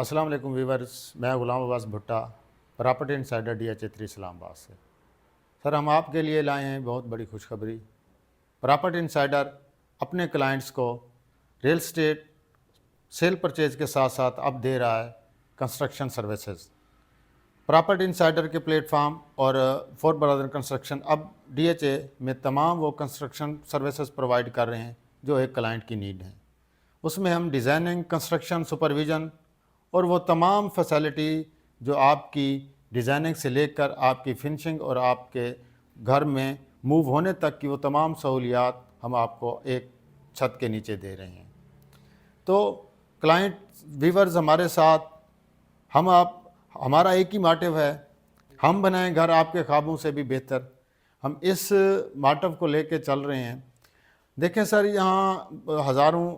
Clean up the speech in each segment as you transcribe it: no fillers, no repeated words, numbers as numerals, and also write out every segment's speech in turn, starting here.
السلام علیکم ویورز، میں غلام عباس بھٹا پراپرٹی انسائڈر DH3 اسلام آباد سے۔ سر، ہم آپ کے لیے لائے ہیں بہت بڑی خوشخبری۔ پراپرٹی انسائڈر اپنے کلائنٹس کو ریل اسٹیٹ سیل پرچیز کے ساتھ ساتھ اب دے رہا ہے کنسٹرکشن سروسز۔ پراپرٹی انسائڈر کے پلیٹ فارم اور فور برادر کنسٹرکشن اب DHA میں تمام وہ کنسٹرکشن سروسز پرووائڈ کر رہے ہیں جو ایک کلائنٹ کی نیڈ ہیں۔ اس میں ہم ڈیزائننگ، کنسٹرکشن، سپرویژن اور وہ تمام فیسلٹی جو آپ کی ڈیزائننگ سے لے کر آپ کی فنشنگ اور آپ کے گھر میں موو ہونے تک کی وہ تمام سہولیات ہم آپ کو ایک چھت کے نیچے دے رہے ہیں۔ تو کلائنٹ ویورز ہمارے ساتھ، ہمارا ایک ہی موٹیو ہے، ہم بنائیں گھر آپ کے خوابوں سے بھی بہتر۔ ہم اس موٹیو کو لے کے چل رہے ہیں۔ دیکھیں سر، یہاں ہزاروں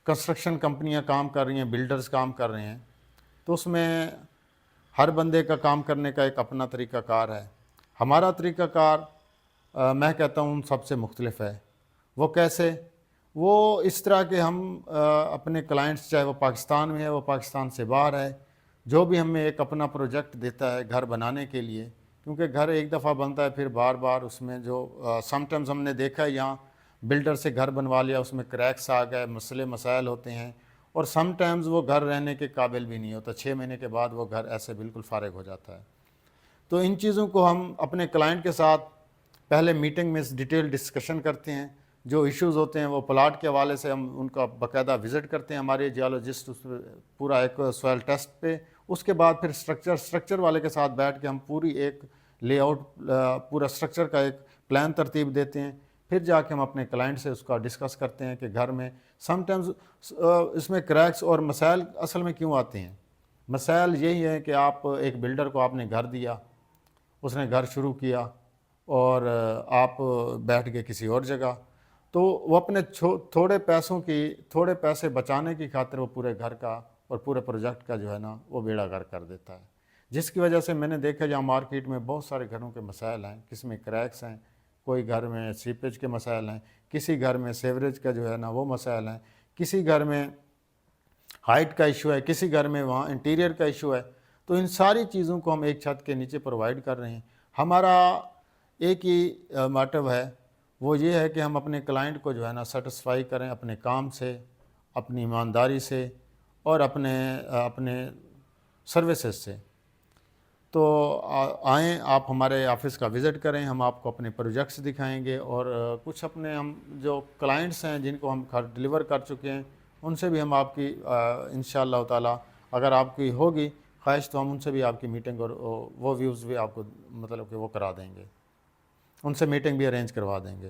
کنسٹرکشن کمپنیاں کام کر رہی ہیں، بلڈرز کام کر رہے ہیں، تو اس میں ہر بندے کا کام کرنے کا ایک اپنا طریقہ کار ہے۔ ہمارا طریقہ کار میں کہتا ہوں سب سے مختلف ہے۔ وہ کیسے؟ وہ اس طرح کہ ہم اپنے کلائنٹس، چاہے وہ پاکستان میں ہے، وہ پاکستان سے باہر ہے، جو بھی ہمیں ایک اپنا پروجیکٹ دیتا ہے گھر بنانے کے لیے، کیونکہ گھر ایک دفعہ بنتا ہے پھر بار بار اس میں جو سم ٹائمز ہم نے دیکھا ہے یہاں بلڈر سے گھر بنوا لیا، اس میں کریکس آ گئے، مسائل ہوتے ہیں، اور سم ٹائمز وہ گھر رہنے کے قابل بھی نہیں ہوتا، 6 مہینے کے بعد وہ گھر ایسے بالکل فارغ ہو جاتا ہے۔ تو ان چیزوں کو ہم اپنے کلائنٹ کے ساتھ پہلے میٹنگ میں ڈیٹیل ڈسکشن کرتے ہیں۔ جو ایشوز ہوتے ہیں وہ پلاٹ کے حوالے سے ہم ان کا باقاعدہ وزٹ کرتے ہیں، ہمارے جیولوجسٹ پورا ایک سوائل ٹیسٹ پہ۔ اس کے بعد پھر اسٹرکچر والے کے ساتھ بیٹھ کے ہم پوری ایک لے آؤٹ، پورا اسٹرکچر کا ایک پلان ترتیب دیتے ہیں۔ پھر جا کے ہم اپنے کلائنٹ سے اس کا ڈسکس کرتے ہیں کہ گھر میں سم ٹائمز اس میں کریکس اور مسائل اصل میں کیوں آتے ہیں۔ مسائل یہی ہے کہ آپ ایک بلڈر کو آپ نے گھر دیا، اس نے گھر شروع کیا اور آپ بیٹھ گئے کسی اور جگہ، تو وہ اپنے تھوڑے پیسے بچانے کی خاطر وہ پورے گھر کا اور پورے پروجیکٹ کا جو ہے نا وہ بیڑا غرق کر دیتا ہے، جس کی وجہ سے میں نے دیکھا جہاں مارکیٹ میں بہت سارے گھروں کے مسائل ہیں، کسی میں کریکس ہیں، کوئی گھر میں سیپیج کے مسائل ہیں، کسی گھر میں سیوریج کا جو ہے نا وہ مسائل ہیں، کسی گھر میں ہائٹ کا ایشو ہے، کسی گھر میں وہاں انٹیریئر کا ایشو ہے۔ تو ان ساری چیزوں کو ہم ایک چھت کے نیچے پرووائڈ کر رہے ہیں۔ ہمارا ایک ہی موٹیو ہے، وہ یہ ہے کہ ہم اپنے کلائنٹ کو جو ہے نا سیٹسفائی کریں اپنے کام سے، اپنی ایمانداری سے اور اپنے سروسز سے۔ تو آئیں، آپ ہمارے آفس کا وزٹ کریں، ہم آپ کو اپنے پروجیکٹس دکھائیں گے، اور کچھ اپنے ہم جو کلائنٹس ہیں جن کو ہم گھر ڈیلیور کر چکے ہیں ان سے بھی ہم آپ کی انشاءاللہ تعالی اگر آپ کی ہوگی خواہش تو ہم ان سے بھی آپ کی میٹنگ اور وہ ویوز بھی آپ کو مطلب کہ وہ کرا دیں گے، ان سے میٹنگ بھی ارینج کروا دیں گے۔